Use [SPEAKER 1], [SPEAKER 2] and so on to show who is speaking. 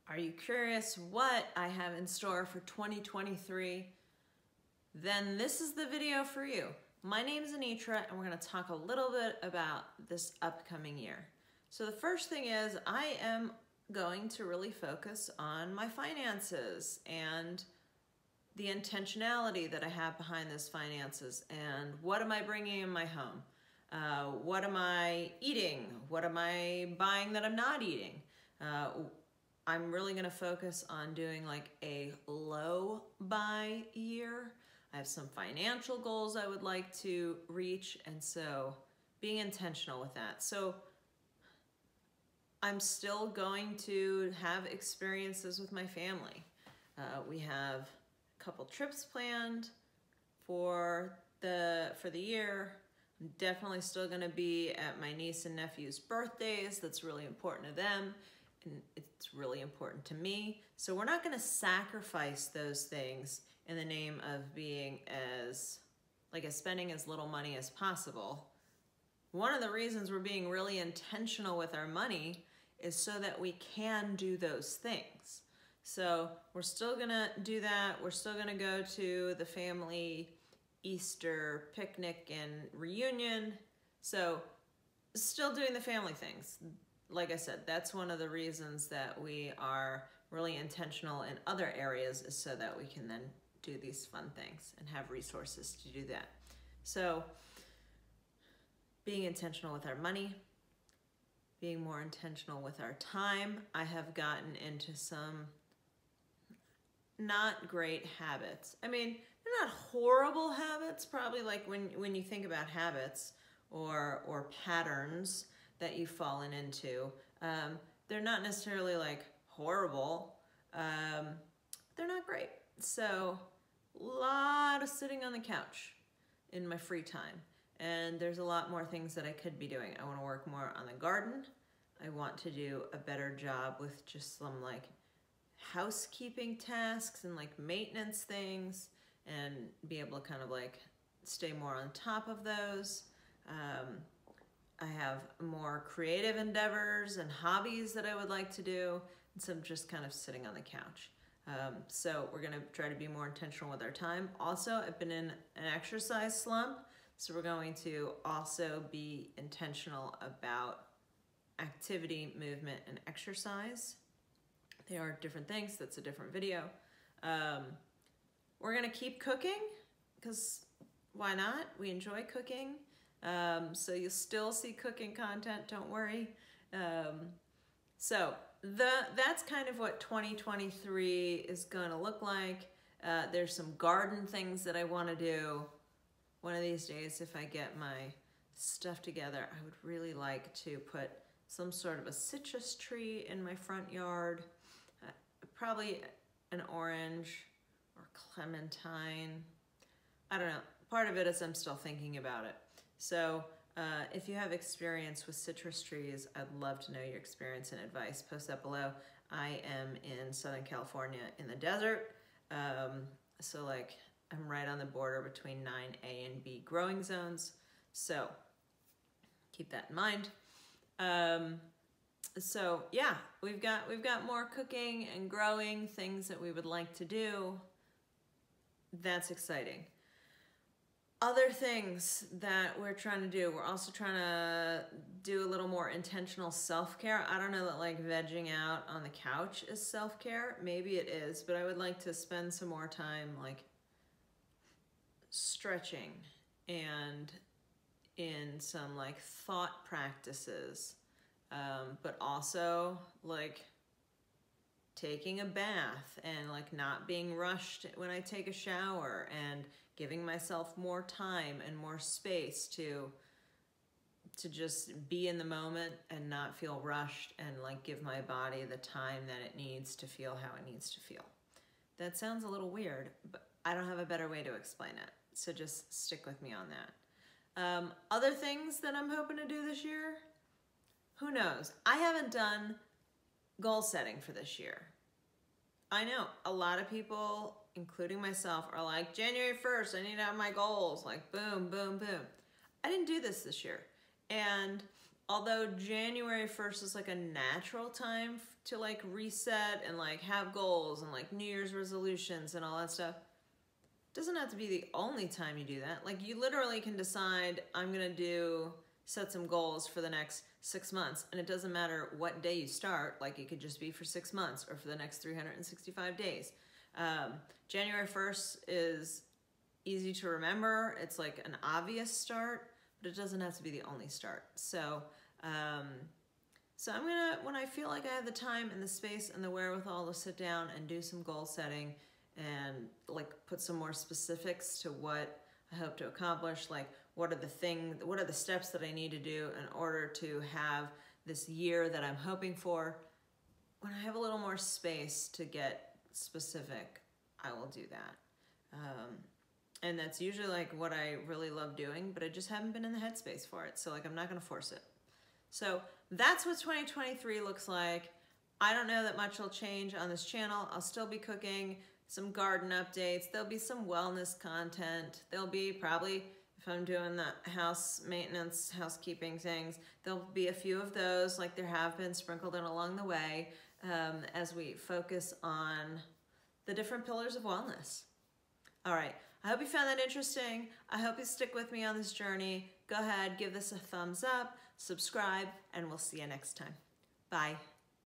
[SPEAKER 1] Are you curious what I have in store for 2023? Then this is the video for you. My name is Anitra, and we're going to talk a little bit about this upcoming year. So the first thing is I am going to really focus on my finances and the intentionality that I have behind those finances and what am I bringing in my home? What am I eating? What am I buying that I'm not eating? I'm really going to focus on doing like a low buy year. I have some financial goals I would like to reach, and so being intentional with that. So I'm still going to have experiences with my family. We have a couple trips planned for the year. I'm definitely still going to be at my niece and nephew's birthdays. That's really important to them, and it's really important to me. So we're not going to sacrifice those things in the name of being spending as little money as possible. One of the reasons we're being really intentional with our money is so that we can do those things. So we're still gonna do that. We're still gonna go to the family Easter picnic and reunion. So still doing the family things. Like I said, that's one of the reasons that we are really intentional in other areas, is so that we can then do these fun things and have resources to do that. So being intentional with our money, being more intentional with our time. I have gotten into some not great habits. I mean, they're not horrible habits, probably like when you think about habits or patterns that you've fallen into, they're not necessarily like horrible. They're not great. So a lot of sitting on the couch in my free time. And there's a lot more things that I could be doing. I want to work more on the garden. I want to do a better job with just some like housekeeping tasks and like maintenance things, and be able to kind of like stay more on top of those. I have more creative endeavors and hobbies that I would like to do, and some just kind of sitting on the couch. So we're gonna try to be more intentional with our time. Also, I've been in an exercise slump, so we're going to also be intentional about activity, movement, and exercise. They are different things. That's a different video. We're gonna keep cooking, because why not? We enjoy cooking. So you'll still see cooking content, don't worry. So that's kind of what 2023 is gonna look like. There's some garden things that I wanna do. One of these days, if I get my stuff together, I would really like to put some sort of a citrus tree in my front yard. Probably an orange or clementine. I don't know. Part of it is I'm still thinking about it. So if you have experience with citrus trees, I'd love to know your experience and advice. Post that below. I am in Southern California in the desert. So like I'm right on the border between 9A and B growing zones. So keep that in mind. So yeah, we've got more cooking and growing things that we would like to do. That's exciting. Other things that we're trying to do, we're also trying to do a little more intentional self-care. I don't know that like vegging out on the couch is self-care. Maybe it is, but I would like to spend some more time like stretching and in some like thought practices, but also like taking a bath and like not being rushed when I take a shower, and giving myself more time and more space to just be in the moment and not feel rushed, and like give my body the time that it needs to feel how it needs to feel. That sounds a little weird, but I don't have a better way to explain it. So just stick with me on that. Other things that I'm hoping to do this year, who knows? I haven't done goal setting for this year. I know a lot of people, including myself, are like, January 1st, I need to have my goals, like boom, boom, boom. I didn't do this year. And although January 1st is like a natural time to like reset and like have goals and like New Year's resolutions and all that stuff, doesn't have to be the only time you do that. Like you literally can decide, I'm gonna set some goals for the next 6 months, and it doesn't matter what day you start. Like it could just be for 6 months or for the next 365 days. January 1st is easy to remember. It's like an obvious start, but it doesn't have to be the only start. So I'm gonna, when I feel like I have the time and the space and the wherewithal to sit down and do some goal setting and like put some more specifics to what I hope to accomplish, like what are the steps that I need to do in order to have this year that I'm hoping for. When I have a little more space to get specific, I will do that. And that's usually like what I really love doing, but I just haven't been in the headspace for it. So like, I'm not gonna force it. So that's what 2023 looks like. I don't know that much will change on this channel. I'll still be cooking, some garden updates. There'll be some wellness content. There'll be probably, if I'm doing the house maintenance, housekeeping things, there'll be a few of those, like there have been sprinkled in along the way, as we focus on the different pillars of wellness. All right, I hope you found that interesting. I hope you stick with me on this journey. Go ahead, give this a thumbs up, subscribe, and we'll see you next time. Bye.